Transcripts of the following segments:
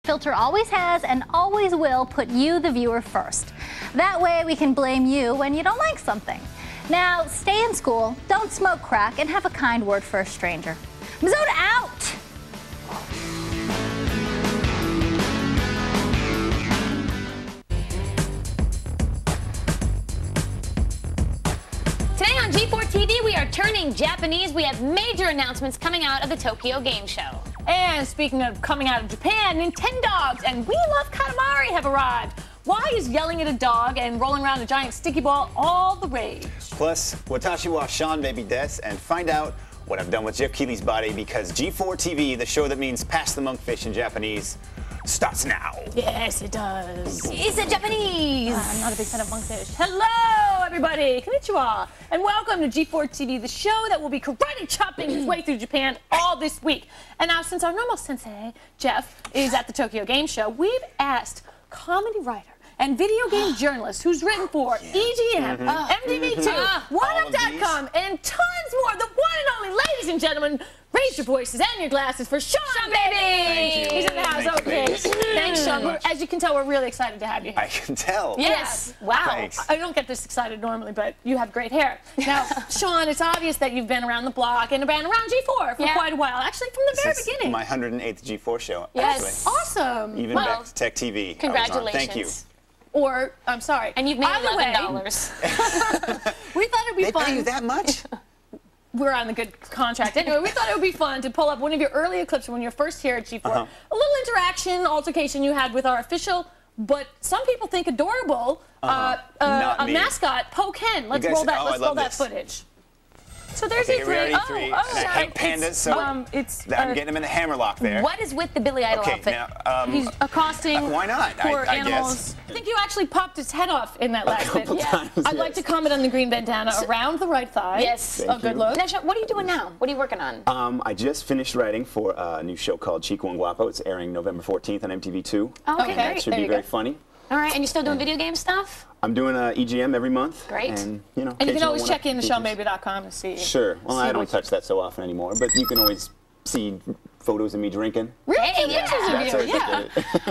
Filter always has and always will put you, the viewer, first. That way we can blame you when you don't like something. Now, stay in school, don't smoke crack, and have a kind word for a stranger. Mazzoda out! Today on G4 TV, we are turning Japanese. We have major announcements coming out of the Tokyo Game Show. And speaking of coming out of Japan, Nintendogs and We Love Katamari have arrived. Why is yelling at a dog and rolling around a giant sticky ball all the rage? Plus, watashi wa Sean baby des, and find out what I've done with Jeff Keighley's body, because G4 TV, the show that means pass the monkfish in Japanese, starts now. Yes, it does. Is it Japanese? I'm not a big fan of monkfish. Hello, everybody. Konnichiwa. And welcome to G4 TV, the show that will be karate chopping its way through Japan all this week. And now, since our normal sensei, Jeff, is at the Tokyo Game Show, we've asked comedy writer and video game journalist who's written for EGM, MTV2, OneUp.com, and tons more. The one and only, ladies and gentlemen, raise your voices and your glasses for Sean, baby! He's in the house. Okay. Thanks, Sean. As you can tell, we're really excited to have you here. I can tell. Yes. Wow. Thanks. I don't get this excited normally, but you have great hair. Now, Sean, it's obvious that you've been around the block and been around G4 for quite a while, actually from the very beginning. My 108th G4 show, Yes. actually. Awesome. Even back to Tech TV. Congratulations. Thank you. Or, I'm sorry. And you've made We $11. thought it'd be fun. They pay you that much? We're on the good contract. Anyway, we thought it would be fun to pull up one of your earlier clips when you're first here at G4. A little interaction, altercation you had with our official, but some people think adorable, a mascot, Po Ken. Let's roll that footage. So there's okay, E3. And I hate pandas, so I'm getting him in the hammerlock there. What is with the Billy Idol outfit? Now, he's accosting why not? poor I animals. guess. I think you actually popped his head off in that last bit. Times, I'd like to comment on the green bandana around the right thigh. Yes. A good look. Now, Sean, what are you doing now? What are you working on? I just finished writing for a new show called Chico and Guapo. It's airing November 14th on MTV2. Oh, okay. That should be very funny. All right, and you're still doing video game stuff? I'm doing EGM every month. Great. And, you know, And you can always check in to SeanBaby.com to see. Sure. Well, I don't touch that so often anymore, but you can always see photos of me drinking. Really? Yeah.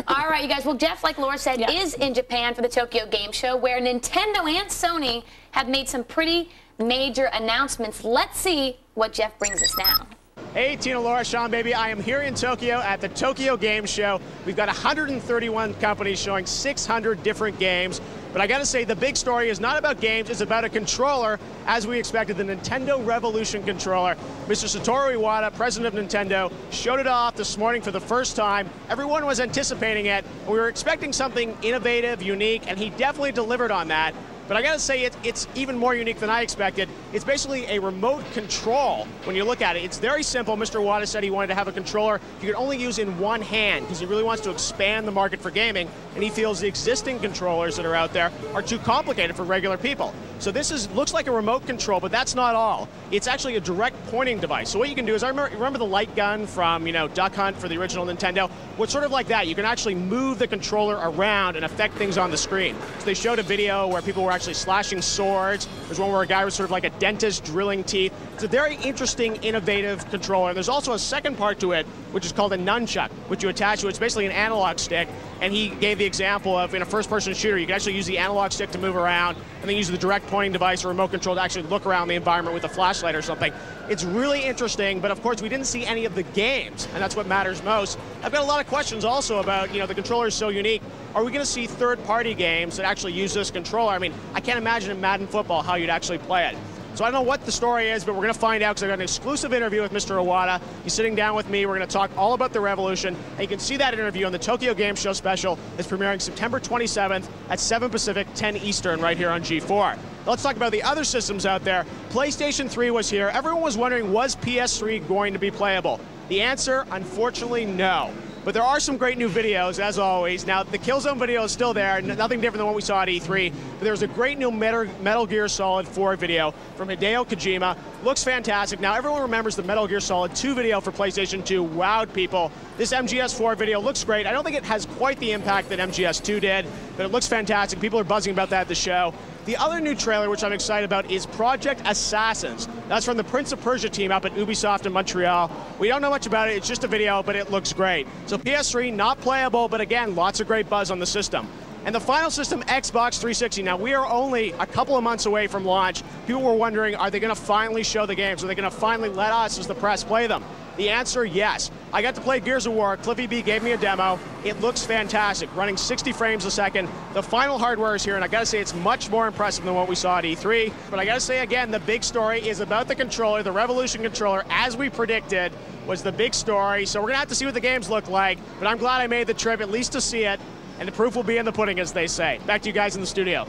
All right, you guys. Well, Jeff, like Laura said, is in Japan for the Tokyo Game Show, where Nintendo and Sony have made some pretty major announcements. Let's see what Jeff brings us now. Hey, Tina, Laura, Sean, baby. I am here in Tokyo at the Tokyo Game Show. We've got 131 companies showing 600 different games. But I got to say, the big story is not about games. It's about a controller, as we expected, the Nintendo Revolution controller. Mr. Satoru Iwata, president of Nintendo, showed it off this morning for the first time. Everyone was anticipating it. We were expecting something innovative, unique, and he definitely delivered on that. But I got to say, it's even more unique than I expected. It's basically a remote control when you look at it. It's very simple. Mr. Iwata said he wanted to have a controller you can only use in one hand because he really wants to expand the market for gaming, and he feels the existing controllers that are out there are too complicated for regular people. So this looks like a remote control, but that's not all. It's actually a direct pointing device. So what you can do is, remember the light gun from, Duck Hunt for the original Nintendo? Well, it's sort of like that. You can actually move the controller around and affect things on the screen. So they showed a video where people were actually slashing swords. There's one where a guy was sort of like a dentist drilling teeth. It's a very interesting, innovative controller. There's also a second part to it, which is called a nunchuck, which you attach to. It's basically an analog stick. And he gave the example of, in a first-person shooter, you can actually use the analog stick to move around, and then use the direct pointing device or remote control to actually look around the environment with a flashlight or something. It's really interesting, but of course we didn't see any of the games, and that's what matters most. I've got a lot of questions also about, the controller is so unique. Are we going to see third-party games that actually use this controller? I mean, I can't imagine in Madden football how you'd actually play it. So I don't know what the story is, but we're going to find out because I've got an exclusive interview with Mr. Iwata. He's sitting down with me. We're going to talk all about the Revolution. And you can see that interview on the Tokyo Game Show special. It's premiering September 27th at 7 Pacific, 10 Eastern, right here on G4. Now let's talk about the other systems out there. PlayStation 3 was here. Everyone was wondering, was PS3 going to be playable? The answer, unfortunately, no. But there are some great new videos, as always. Now, the Killzone video is still there, nothing different than what we saw at E3. But there's a great new Metal Gear Solid 4 video from Hideo Kojima. Looks fantastic. Now, everyone remembers the Metal Gear Solid 2 video for PlayStation 2 wowed people. This MGS4 video looks great. I don't think it has quite the impact that MGS2 did, but it looks fantastic. People are buzzing about that at the show. The other new trailer, which I'm excited about, is Project Assassins. That's from the Prince of Persia team up at Ubisoft in Montreal. We don't know much about it. It's just a video, but it looks great. So PS3, not playable, but again, lots of great buzz on the system. And the final system, Xbox 360. Now, we are only a couple of months away from launch. People were wondering, are they going to finally show the games? Are they going to finally let us, as the press, play them? The answer, yes. I got to play Gears of War. Cliffy B gave me a demo. It looks fantastic, running 60 frames a second. The final hardware is here, and I gotta say it's much more impressive than what we saw at E3. But I gotta say again, the big story is about the controller. The Revolution controller, as we predicted, was the big story. So we're gonna have to see what the games look like, but I'm glad I made the trip at least to see it, and the proof will be in the pudding, as they say. Back to you guys in the studio.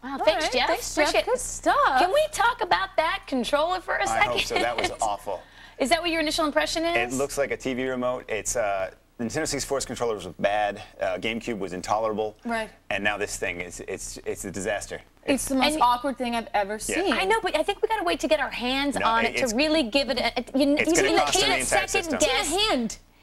Wow, thanks, Jeff. Thanks, Jeff. Good stuff. Can we talk about that controller for a second? I hope so. That was awful. Is that what your initial impression is? It looks like a TV remote. It's Nintendo 64's controllers was bad. GameCube was intolerable. Right. And now this thing is it's a disaster. It's the most awkward thing I've ever seen. I know, but I think we got to wait to get our hands on it to really give it a. It's going to cost them the entire system.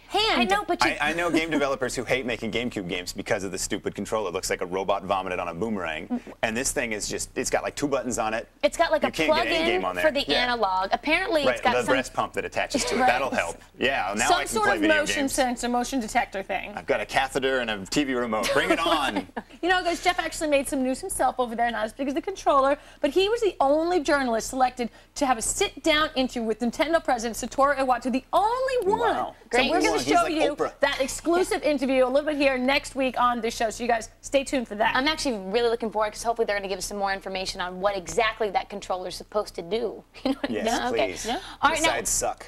Hand. I know, but I know game developers who hate making GameCube games because of the stupid controller. It looks like a robot vomited on a boomerang. And this thing is just, it's got like 2 buttons on it. It's got like you a plug-in for the analog. Apparently, it's got the some breast pump that attaches to it. That'll help. Yeah, now I can some play sort of video motion games. sensor, motion detector thing. I've got a catheter and a TV remote. Bring it on. You know, guys, Jeff actually made some news himself over there, not as big as the controller, but he was the only journalist selected to have a sit-down interview with Nintendo President Satoru Iwata, the only one. Wow. So we're going to show you Oprah. that exclusive interview a little bit here next week on this show. So you guys stay tuned for that. I'm actually really looking forward because hopefully they're going to give us some more information on what exactly that controller is supposed to do. You know what Yes, please. Okay. Yeah. All right, the sides suck.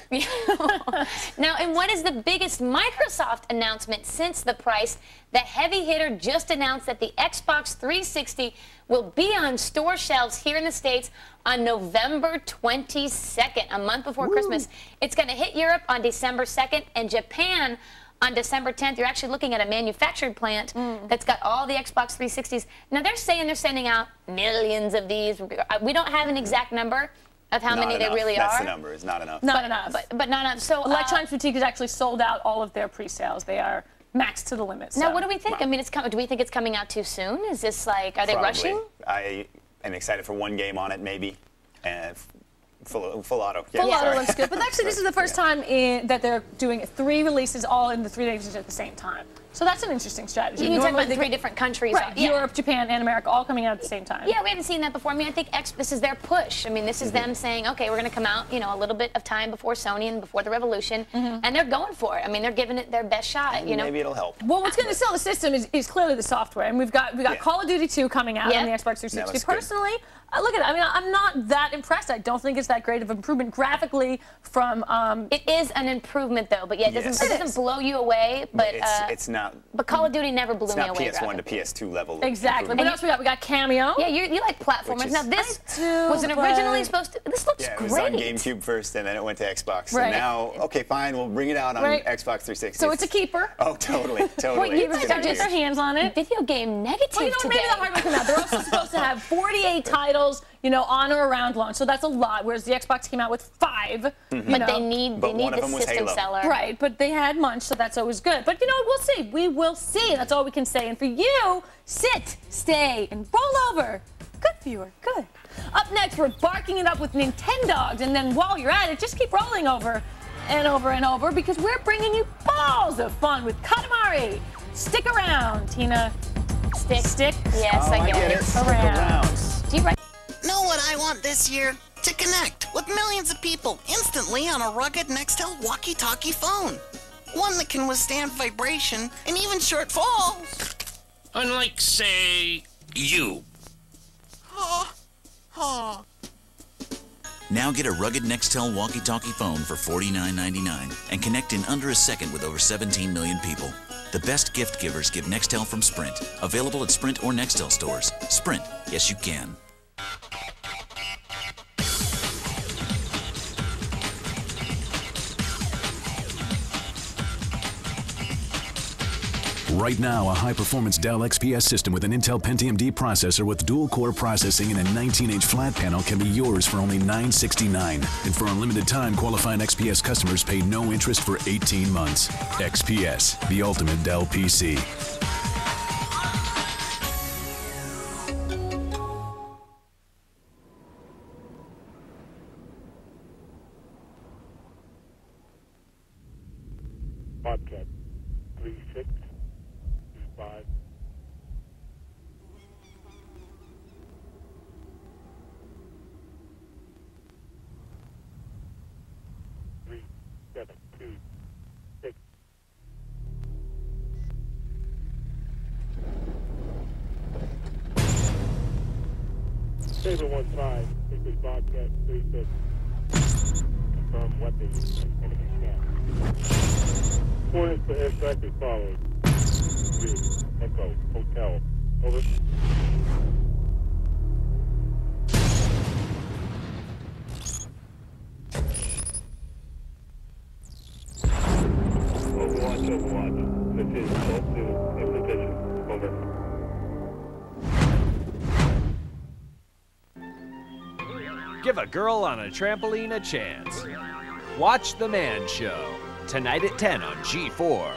Now, and what is the biggest Microsoft announcement since the price? The heavy hitter just announced that the Xbox 360 will be on store shelves here in the States on November 22nd, a month before Christmas. It's going to hit Europe on December 2nd and Japan on December 10th. You're actually looking at a manufactured plant that's got all the Xbox 360s. Now, they're saying they're sending out millions of these. We don't have an exact number of how many there really That's are. the number. It's not enough. Not enough. But not enough. So Electronics Boutique has actually sold out all of their pre-sales. They are maxed to the limit. Now, what do we think? I mean, do we think it's coming out too soon? Is this like, are they rushing? I am excited for one game on it, maybe. And full auto. Full auto looks good. But actually, this is the first time that they're doing 3 releases all in the 3 days at the same time. So that's an interesting strategy. You talk about 3 different countries. Right. Europe, Japan, and America all coming out at the same time. Yeah, we haven't seen that before. I mean, I think this is their push. I mean, this is them saying, okay, we're going to come out, you know, a little bit of time before Sony and before the Revolution, and they're going for it. I mean, they're giving it their best shot, you know. Maybe it'll help. Well, what's going to sell the system is clearly the software, and we've got Call of Duty 2 coming out on the Xbox 360. Personally, look at it. I mean, I'm not that impressed. I don't think it's that great of improvement graphically from. It is an improvement, though, but yeah, it doesn't blow you away. But it's not. But Call of Duty never blew me away. It's not PS1 to PS2 level. Exactly. What else we got? We got Cameo. Yeah, you like platformers. Now this was it originally supposed to. This looks great. It was on GameCube first, and then it went to Xbox. So now, okay, fine, we'll bring it out on Xbox 360. So it's a keeper. Oh, totally. Well, you guys got their hands on it. Video game negative well, you know, today. Maybe the hardware came out. They're also supposed to have 48 titles, you know, on or around launch. So that's a lot. Whereas the Xbox came out with 5. But they need the system seller. Right. But they had Munch, so that's always good. But you know, we'll see. We will see. That's all we can say. And for you, sit, stay, and roll over. Good viewer. Good. Up next, we're barking it up with Nintendogs. And then while you're at it, just keep rolling over and over and over because we're bringing you balls of fun with Katamari. Stick around, Tina. Stick. Yes, I get it. Around. Do you write? Know what I want this year? To connect with millions of people instantly on a rugged Nextel walkie-talkie phone. One that can withstand vibration and even short falls. Unlike, say, you. Now get a rugged Nextel walkie-talkie phone for $49.99 and connect in under a second with over 17 million people. The best gift givers give Nextel from Sprint. Available at Sprint or Nextel stores. Sprint, yes you can. Right now, a high-performance Dell Xps system with an Intel Pentium D processor with dual-core processing and a 19-inch flat panel can be yours for only $969. And for a limited time, qualifying XPS customers pay no interest for 18 months. XPS, the ultimate Dell PC. Saber 1-5, Secret Bobcat 36. Confirm weapon enemy scan. Coordinates for airstrike as follows. 3, Echo, Hotel. Over. Overwatch. Continue. Hold to in position. Over. Give a girl on a trampoline a chance. Watch The Man Show, tonight at 10 on G4.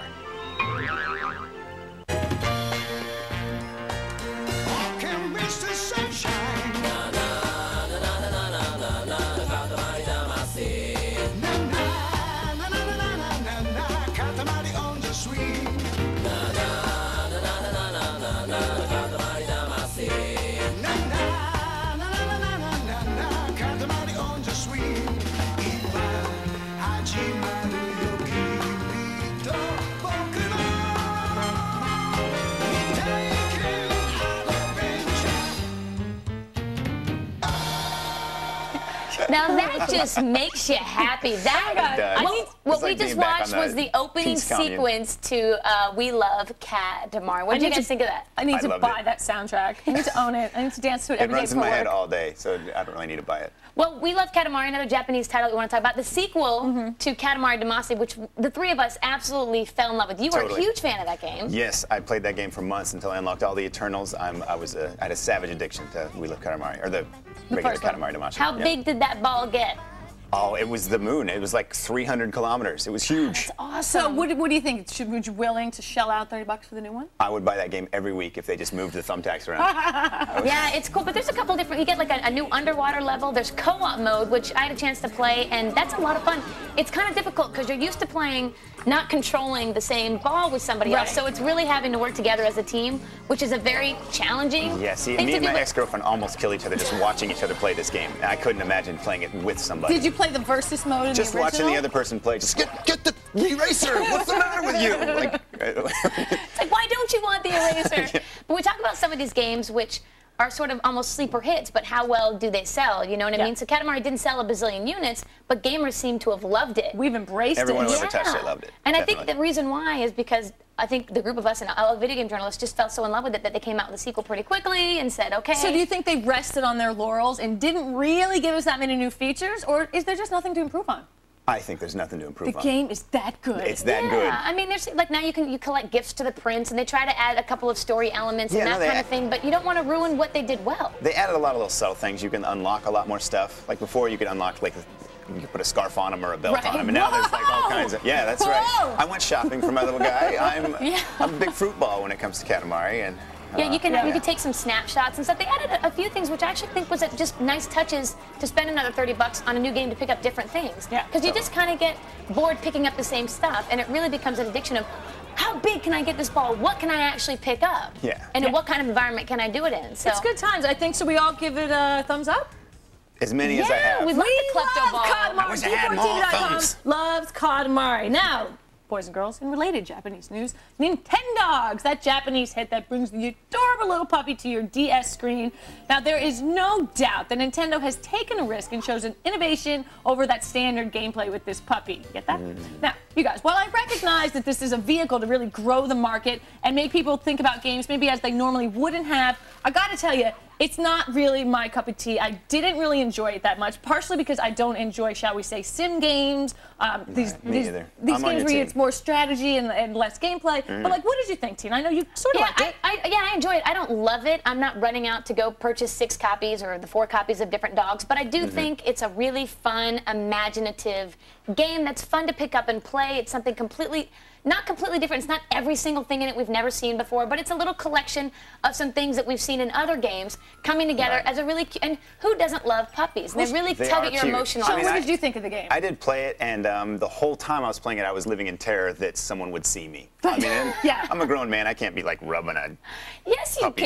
Now that just makes you happy. What we just watched was the opening sequence to We Love Katamari. What did you guys think of that? I need to buy that soundtrack. I need to own it. I need to dance to it every day. It runs in my head all day, so I don't really need to buy it. Well, We Love Katamari, another Japanese title we want to talk about. The sequel to Katamari Damacy, which the three of us absolutely fell in love with. You were a huge fan of that game. Yes, I played that game for months until I unlocked all the Eternals. I had a savage addiction to We Love Katamari, or the regular Katamari Damacy. How big did that ball get? Oh, it was the moon. It was like 300 kilometers. It was huge. That's awesome. So what do you think? Would you be willing to shell out $30 for the new one? I would buy that game every week if they just moved the thumbtacks around. Yeah, it's cool, but there's a couple different, you get like a new underwater level. There's co-op mode, which I had a chance to play, and that's a lot of fun. It's kind of difficult because you're used to playing, not controlling the same ball with somebody else, so it's really having to work together as a team, which is a very challenging Yeah, see, me and my ex-girlfriend almost kill each other just watching each other play this game. I couldn't imagine playing it with somebody. Did you play the versus mode in just the original? Watching the other person play, just get the eraser. What's the matter with you? It's like, why don't you want the eraser? But we talk about some of these games which are sort of almost sleeper hits, but how well do they sell? You know what I mean? So Katamari didn't sell a bazillion units, but gamers seem to have loved it. We've embraced Everyone it. Everyone who ever touched it loved it. And I think the reason why is because I think the group of us and all video game journalists just fell so in love with it that they came out with a sequel pretty quickly and said, okay. So do you think they rested on their laurels and didn't really give us that many new features, or is there just nothing to improve on? I think there's nothing to improve on. The game is that good. It's that good. I mean, there's like now you collect gifts to the prince, and they try to add a couple of story elements and that kind of thing, but you don't want to ruin what they did well. They added a lot of little subtle things. You can unlock a lot more stuff. Like before, you could unlock like you could put a scarf on him or a belt on him, and now there's like all kinds of. Yeah, that's right. I went shopping for my little guy. I'm a big fruit ball when it comes to Katamari, and. Yeah, you can take some snapshots and stuff. They added a few things which I actually think was just nice touches to spend another $30 on a new game to pick up different things. Yeah. Because you just kind of get bored picking up the same stuff, and it really becomes an addiction of how big can I get this ball? What can I actually pick up? Yeah. And in what kind of environment can I do it in? So it's good times. I think so. We all give it a thumbs up. As many as I have. We love the klepto ball. Katamari. I wish I had more thumbs. Loves Katamari. Now, boys and girls, in related Japanese news, Nintendogs, that Japanese hit that brings the adorable little puppy to your DS screen. Now, there is no doubt that Nintendo has taken a risk and chosen innovation over that standard gameplay with this puppy. Get that? Now, you guys, while I recognize that this is a vehicle to really grow the market and make people think about games maybe as they normally wouldn't have, I gotta tell you, it's not really my cup of tea. I didn't really enjoy it that much, partially because I don't enjoy, shall we say, sim games. These games where it's more strategy and less gameplay. But like, what did you think, Tina? I know you sort of liked it. I enjoy it. I don't love it. I'm not running out to go purchase 6 copies or the 4 copies of different dogs, but I do think it's a really fun, imaginative game that's fun to pick up and play. It's something not completely different. It's not every single thing in it we've never seen before, but it's a little collection of some things that we've seen in other games coming together as a really cute, and who doesn't love puppies? They really tug at your emotional. So what did you think of the game? I did play it, and the whole time I was playing it, I was living in terror that someone would see me. I mean, I'm a grown man. I can't be like rubbing a puppy's ass. You have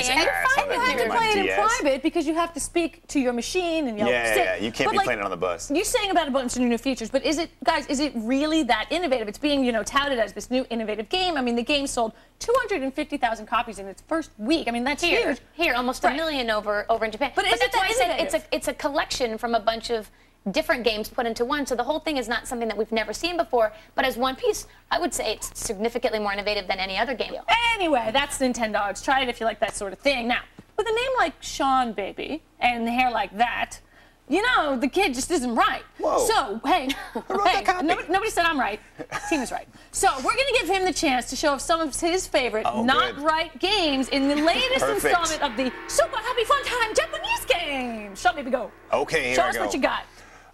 to play it in private because you have to speak to your machine and you can't be playing it on the bus. You're saying about a bunch of new features, but is it, guys, is it really that innovative? It's being, touted as this this new innovative game. I mean, the game sold 250,000 copies in its first week. I mean, that's huge. Here, almost a million over in Japan. But that's why I said innovative? it's a collection from a bunch of different games put into one. So the whole thing is not something that we've never seen before. But as one piece, I would say it's significantly more innovative than any other game. Anyway, that's Nintendogs. Try it if you like that sort of thing. Now, with a name like Sean Baby and hair like that, you know, the kid just isn't right. Whoa. So, hey, nobody said I'm right. Team is right. So we're going to give him the chance to show off some of his favorite not-right games in the latest installment of the Super Happy Fun Time Japanese game. Sean Baby, go. Okay, here Show I us go. what you got.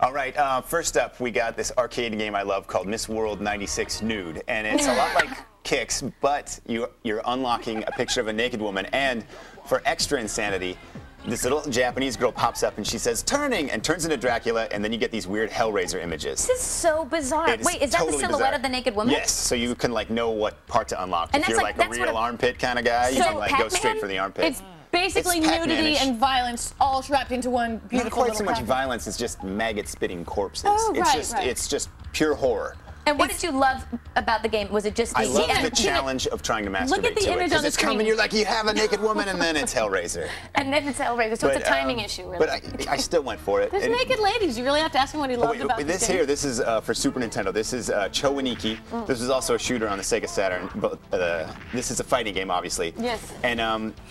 All right, first up, we got this arcade game I love called Miss World 96 Nude. And it's a lot like Kicks, but you're unlocking a picture of a naked woman. And for extra insanity, this little Japanese girl pops up and she says, turning, and turns into Dracula, and then you get these weird Hellraiser images. This is so bizarre. Wait, is that totally the silhouette bizarre. of the naked woman? Yes, so you can like know what part to unlock. And if you're like a real armpit kind of guy, you can like go straight for the armpit. It's basically It's nudity Pac-Man-ish. and violence all wrapped into one beautiful Not quite little so much package. violence, it's just maggot-spitting corpses. Oh, it's right. It's just pure horror. And what did you love about the game? Was it just I love the challenge of trying to masturbate Look at the to it. image 'Cause on the it's coming, screen. you're like, you have a naked woman, and then it's Hellraiser. And then it's Hellraiser, so it's a timing issue, really. But I still went for it. There's And- naked ladies. You really have to ask him what he loved about this game. here, this is for Super Nintendo. This is Chowaniki. This is also a shooter on the Sega Saturn. But this is a fighting game, obviously. Yes. And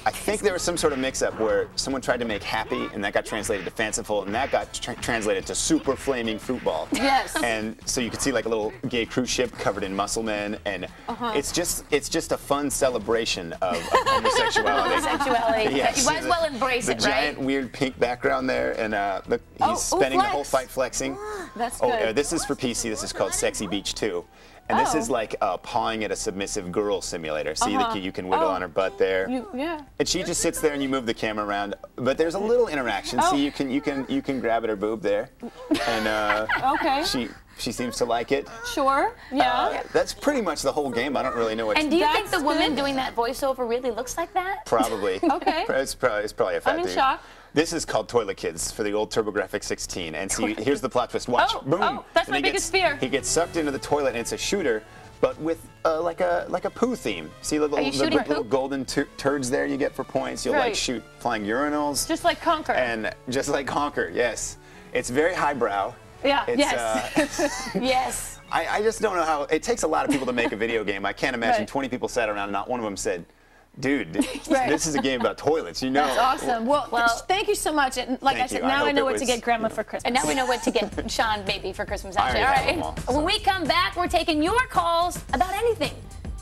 I think there was some sort of mix-up where someone tried to make happy, and that got translated to fanciful, and that got translated to super flaming fruit ball. Yes. And so you could see like a little gay cruise ship covered in muscle men, and it's just a fun celebration of homosexuality. Homosexuality. Yes. You might as well embrace the it, giant right? weird pink background there, and look, he's spending the whole fight flexing. That's good. This is for PC. This is called Sexy Beach 2. And this is like pawing at a submissive girl simulator. See, you can wiggle on her butt there. Yeah. And she just sits there, and you move the camera around. But there's a little interaction. See, you can grab at her boob there, and Okay. she seems to like it. Sure. Yeah. That's pretty much the whole game. I don't really know what. And do you think the woman doing that voiceover really looks like that? Probably. Okay. It's probably a fat I'm in dude. shock. This is called Toilet Kids for the old TurboGrafx 16. And see, here's the plot twist. Watch. Boom. Oh, that's And my he biggest gets, fear. He gets sucked into the toilet, and it's a shooter, but with like a poo theme. See the little golden turds there you get for points? You'll like shoot flying urinals. Just like Conquer. And just like Conquer, yes. It's very highbrow. Yeah. It's, Yes. Yes. I just don't know how. It takes a lot of people to make a video game. I can't imagine 20 people sat around and not one of them said, dude, this is a game about toilets, you know. That's awesome. Well, thank you so much. And like I said, now I know what to get Grandma for Christmas. And now we know what to get Sean Baby for Christmas, actually. I All already right. have them all, When we come back, we're taking your calls about anything.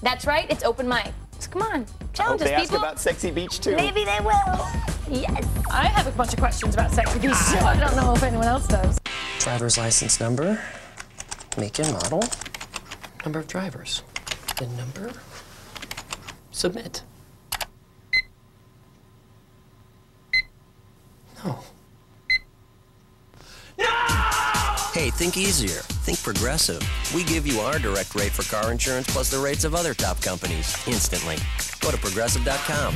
That's right. It's open mic. So come on. Challenge us, they ask people. about Sexy Beach too. Maybe they will. Yes. I have a bunch of questions about Sexy Beach, so I don't know if anyone else does. Driver's license number, make and model, number of drivers, VIN number, submit. No. Hey, think easier. Think Progressive. We give you our direct rate for car insurance plus the rates of other top companies instantly. Go to Progressive.com.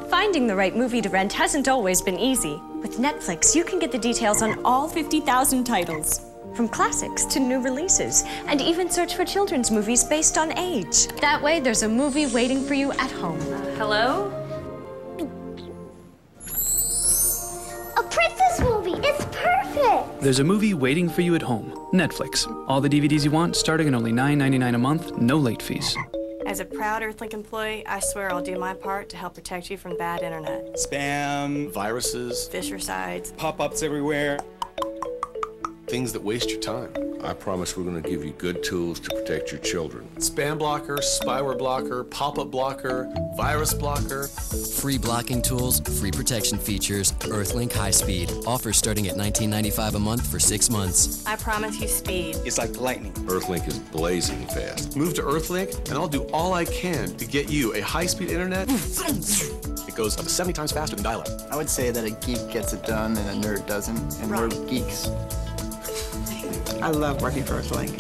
Finding the right movie to rent hasn't always been easy. With Netflix, you can get the details on all 50,000 titles. From classics to new releases, and even search for children's movies based on age. That way, there's a movie waiting for you at home. Hello? A princess movie! It's perfect! There's a movie waiting for you at home. Netflix. All the DVDs you want, starting at only $9.99 a month, no late fees. As a proud Earthlink employee, I swear I'll do my part to help protect you from bad internet. Spam, viruses, Fisher sites, pop-ups everywhere. Things that waste your time. I promise we're going to give you good tools to protect your children. Spam blocker, spyware blocker, pop-up blocker, virus blocker. Free blocking tools, free protection features, Earthlink High Speed. Offer starting at $19.95 a month for 6 months. I promise you speed. It's like lightning. Earthlink is blazing fast. Move to Earthlink, and I'll do all I can to get you a high-speed internet. It goes up to 70 times faster than dial-up. I would say that a geek gets it done and a nerd doesn't, and we're geeks. I love working for Earthlink.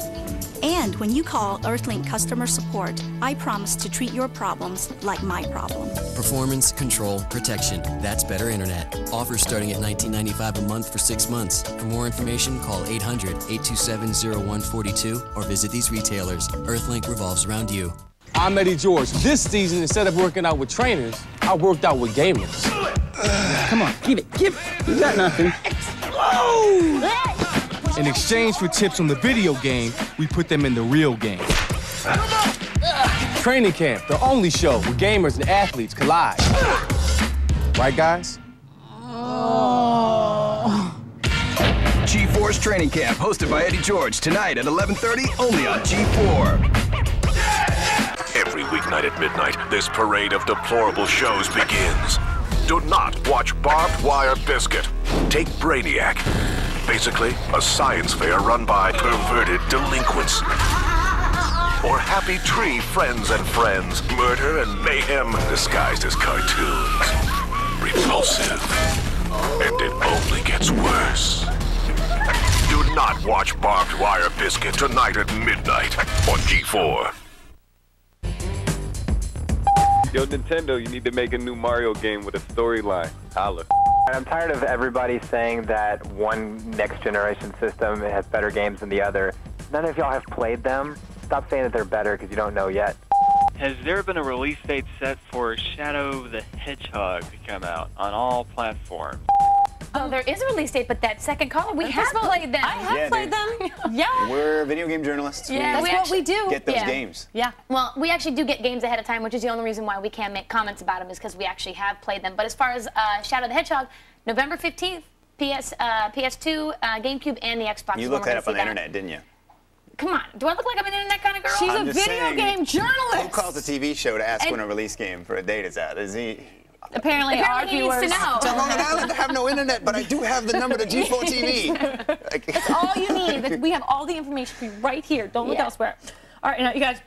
And when you call Earthlink customer support, I promise to treat your problems like my problem. Performance, control, protection. That's better internet. Offers starting at $19.95 a month for 6 months. For more information, call 800-827-0142 or visit these retailers. Earthlink revolves around you. I'm Eddie George. This season, instead of working out with trainers, I worked out with gamers. Come on, give it. You got nothing. Whoa! In exchange for tips on the video game, we put them in the real game. Training Camp, the only show where gamers and athletes collide. Right, guys? G4's Training Camp, hosted by Eddie George, tonight at 11:30, only on G4. Every weeknight at midnight, this parade of deplorable shows begins. Do not watch Barbed Wire Biscuit. Take Brainiac. Basically, a science fair run by perverted delinquents. Or Happy Tree Friends and Friends. Murder and mayhem disguised as cartoons. Repulsive. And it only gets worse. Do not watch Barbed Wire Biscuit tonight at midnight on G4. Yo, Nintendo, you need to make a new Mario game with a storyline. Holla. I'm tired of everybody saying that one next-generation system has better games than the other. None of y'all have played them. Stop saying that they're better because you don't know yet. Has there been a release date set for Shadow the Hedgehog to come out on all platforms? Oh, there is a release date, but that second caller, we have played them. I have played them. Yeah. We're video game journalists. Yeah, we that's what we do. Get those games. Yeah. Well, we actually do get games ahead of time, which is the only reason why we can't make comments about them is because we actually have played them. But as far as Shadow the Hedgehog, November 15th, PS2, GameCube, and the Xbox. You looked that up on the internet, didn't you? Come on. Do I look like I'm an internet kind of girl? She's a video game journalist. Who calls the TV show to ask when a release game for a date is out? Is he? Apparently our viewers to know. Long Island, I have no internet, but I do have the number to G4 TV. That's all you need. We have all the information for you right here. Don't look elsewhere. All right, now you guys,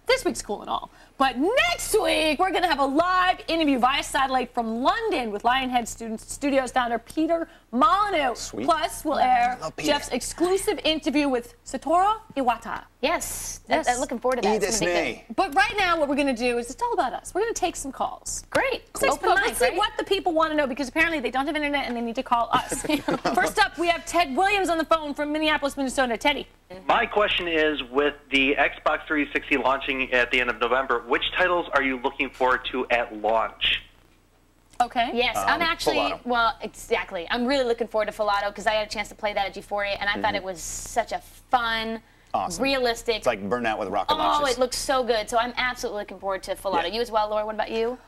this week's cool and all. But next week, we're going to have a live interview via satellite from London with Lionhead Studios founder Peter Molyneux. Sweet. Plus, we'll air Jeff's exclusive interview with Satoru Iwata. Yes. I'm looking forward to that. It's gonna be good. But right now, what we're going to do is it's all about us. We're going to take some calls. Great. Let's see what the people want to know because apparently they don't have internet and they need to call us. First up, we have Ted Williams on the phone from Minneapolis, Minnesota. Teddy. My question is, with the Xbox 360 launching at the end of November, which titles are you looking forward to at launch? Okay. Yes, I'm actually, well, exactly. I'm really looking forward to Filato because I had a chance to play that at G4, and I thought it was such a fun, realistic. It's like Burnout with rocket launches. Oh, it looks so good. So I'm absolutely looking forward to Filato. Yeah. You as well, Laura? What about you?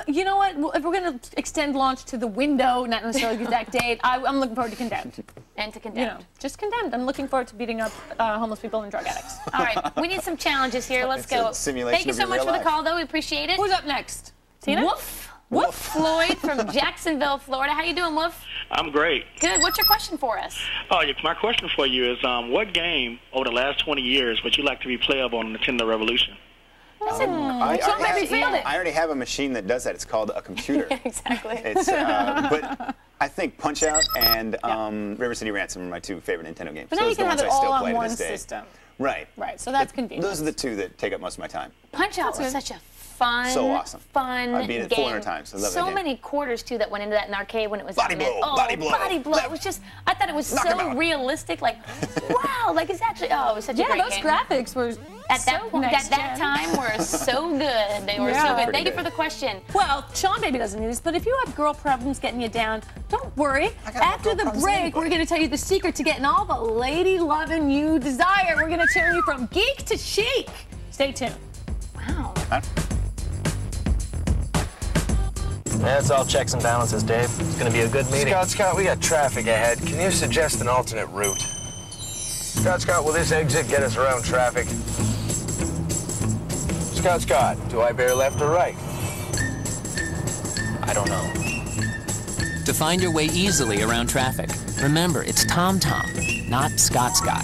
You know what? If we're going to extend launch to the window, not necessarily the exact date, I'm looking forward to Condemned. And to Condemned. You know, just Condemned. I'm looking forward to beating up homeless people and drug addicts. All right, we need some challenges here. Let's go. Simulation Thank you so much for the call, though. We appreciate it. Who's up next? Tina? Woof. Woof. Floyd from Jacksonville, Florida. How you doing, Woof? I'm great. Good. What's your question for us? Oh, my question for you is, what game over the last 20 years would you like to be playable on Nintendo Revolution? I already have a machine that does that. It's called a computer. Exactly. It's, but I think Punch-Out and River City Ransom are my two favorite Nintendo games. But now you can have it all on one system. Right. Right, so that's convenient. Those are the two that take up most of my time. Punch-Out was such a fun, I beat it game. 400 times. I love so that game. many quarters too that went into that in arcade when it was body blow, body blow. It was just, I thought it was so realistic. Like, wow, like it's actually, it was such a great game. Yeah, those graphics were at that point, at that time were so good. They were so good. Thank you for the question. Well, Sean Baby doesn't need this, but if you have girl problems getting you down, don't worry. After the break, we're going to tell you the secret to getting all the lady loving you desire. We're going to turn you from geek to chic. Stay tuned. Wow. Yeah, it's all checks and balances, Dave. It's going to be a good meeting. Scott, we got traffic ahead. Can you suggest an alternate route? Scott, will this exit get us around traffic? Scott, do I bear left or right? I don't know. To find your way easily around traffic, remember it's TomTom, not Scott.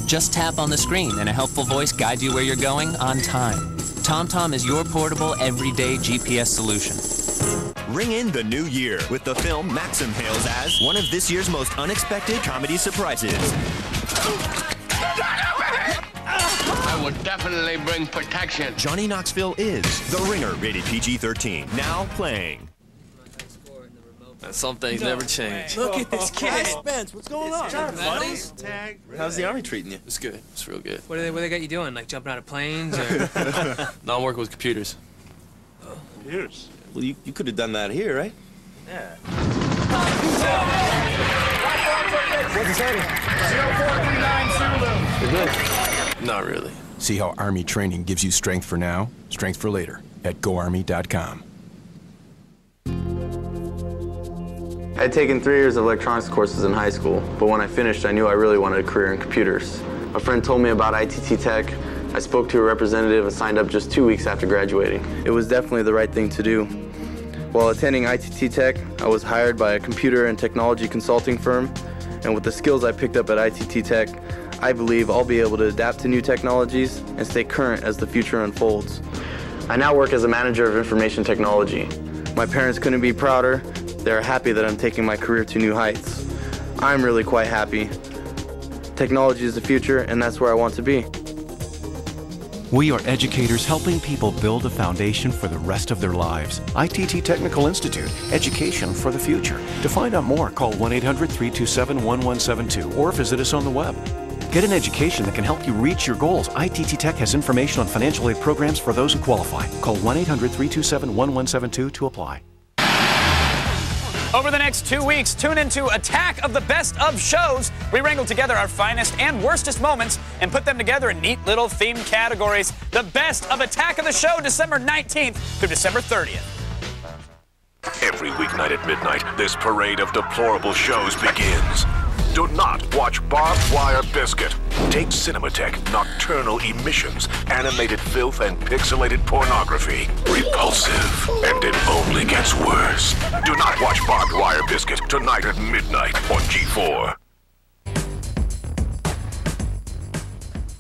Just tap on the screen and a helpful voice guides you where you're going on time. TomTom is your portable, everyday GPS solution. Ring in the new year with the film Maxim hails as one of this year's most unexpected comedy surprises. will definitely bring protection. Johnny Knoxville is The Ringer, rated PG-13. Now playing. Some things never change. Look at this kid. Spence, what's going on? How's the Army treating you? It's good. It's real good. What they got you doing? Like jumping out of planes? Or? No, I'm working with computers. Computers? Well, you could have done that here, right? Yeah. What's the setting? Not really. See how Army training gives you strength for now, strength for later at GoArmy.com. I had taken 3 years of electronics courses in high school, but when I finished, I knew I really wanted a career in computers. A friend told me about ITT Tech. I spoke to a representative and signed up just 2 weeks after graduating. It was definitely the right thing to do. While attending ITT Tech, I was hired by a computer and technology consulting firm, and with the skills I picked up at ITT Tech, I believe I'll be able to adapt to new technologies and stay current as the future unfolds. I now work as a manager of information technology. My parents couldn't be prouder. They're happy that I'm taking my career to new heights. I'm really quite happy. Technology is the future, and that's where I want to be. We are educators helping people build a foundation for the rest of their lives. ITT Technical Institute, education for the future. To find out more, call 1-800-327-1172 or visit us on the web. Get an education that can help you reach your goals. ITT Tech has information on financial aid programs for those who qualify. Call 1-800-327-1172 to apply. Over the next 2 weeks, tune into Attack of the Best of shows. We wrangle together our finest and worstest moments and put them together in neat little themed categories. The Best of Attack of the Show, December 19th through December 30th. Every weeknight at midnight, this parade of deplorable shows begins. Do not watch Barbed Wire Biscuit. Take Cinematech, nocturnal emissions, animated filth, and pixelated pornography. Repulsive, and it only gets worse. Do not watch Barbed Wire Biscuit tonight at midnight on G4.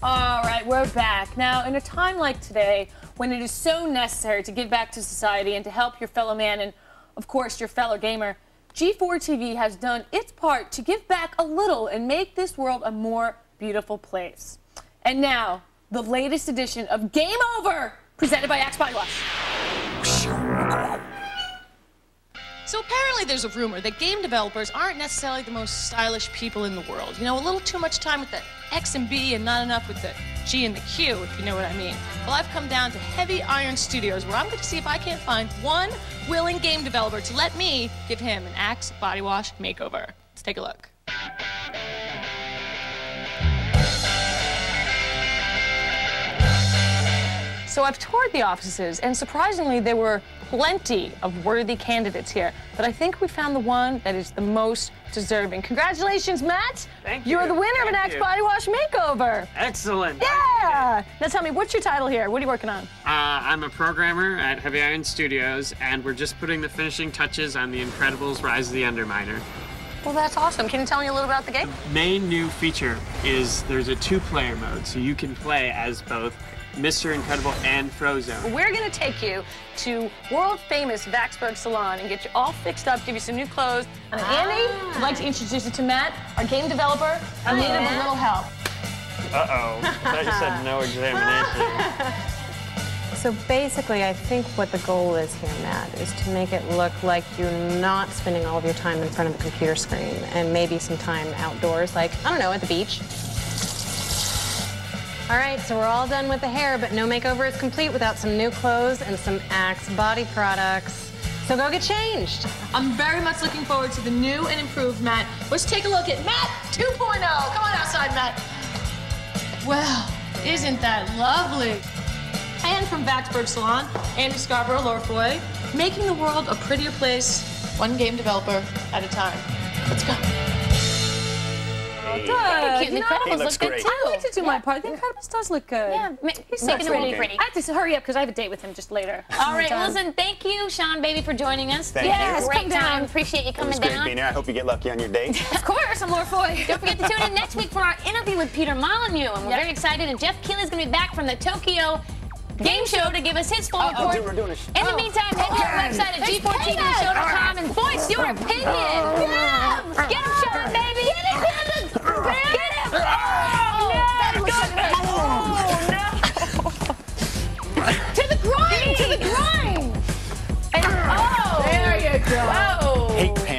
All right, we're back. Now, in a time like today, when it is so necessary to give back to society and to help your fellow man and, of course, your fellow gamer, G4 TV has done its part to give back a little and make this world a more beautiful place. And now, the latest edition of Game Over, presented by Axe Body Wash. So apparently there's a rumor that game developers aren't necessarily the most stylish people in the world. You know, a little too much time with the X and B and not enough with the G and the Q, if you know what I mean. Well, I've come down to Heavy Iron Studios, where I'm going to see if I can't find one willing game developer to let me give him an Axe Body Wash makeover. Let's take a look. So I've toured the offices, and surprisingly, there were plenty of worthy candidates here. But I think we found the one that is the most deserving. Congratulations, Matt! Thank you. You're the winner of an Axe Body Wash makeover. Excellent. Yeah! Now tell me, what's your title here? What are you working on? I'm a programmer at Heavy Iron Studios, and we're just putting the finishing touches on The Incredibles: Rise of the Underminer. Well, that's awesome. Can you tell me a little about the game? The main new feature is there's a 2-player mode, so you can play as both Mr. Incredible and Frozone. We're going to take you to world-famous Vaxburg Salon and get you all fixed up, give you some new clothes. And Andy, I'd like to introduce you to Matt, our game developer, in need of a little help. Uh-oh. I thought you said no examination. So basically, I think what the goal is here, Matt, is to make it look like you're not spending all of your time in front of the computer screen and maybe some time outdoors, like, I don't know, at the beach. All right, so we're all done with the hair, but no makeover is complete without some new clothes and some Axe body products. So go get changed. I'm very much looking forward to the new and improved Matt. Let's take a look at Matt 2.0. Come on outside, Matt. Well, isn't that lovely? And from Vaxburg Salon, Andy Scarborough, Lorfoy, making the world a prettier place, one game developer at a time. Let's go. Good. Thank you. The Incredibles look good too. I like to do my part. The Incredibles does look good. Yeah, he's making it really pretty. I have to hurry up because I have a date with him just later. All right, listen, thank you, Sean, baby, for joining us. Thank you. Great time. Appreciate you coming It was great down. being here. I hope you get lucky on your date. Of course, I'm Laura Foy. Don't forget to tune in next week for our interview with Peter Molyneux, and we're very excited. And Jeff Keighley is going to be back from the Tokyo Game Show to give us his full report. We're doing a In the meantime, head to our website at g4tvshow.com and voice your opinion. Get him, Sean, baby. Get him. Get him. Oh, no.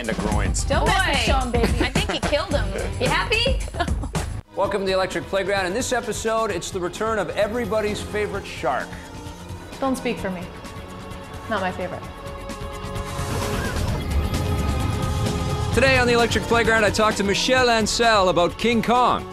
panda groins. Don't mess with Sean, baby. I think he killed him. You happy? Welcome to the Electric Playground. In this episode, it's the return of everybody's favorite shark. Don't speak for me. Not my favorite. Today on the Electric Playground, I talked to Michelle Ansel about King Kong.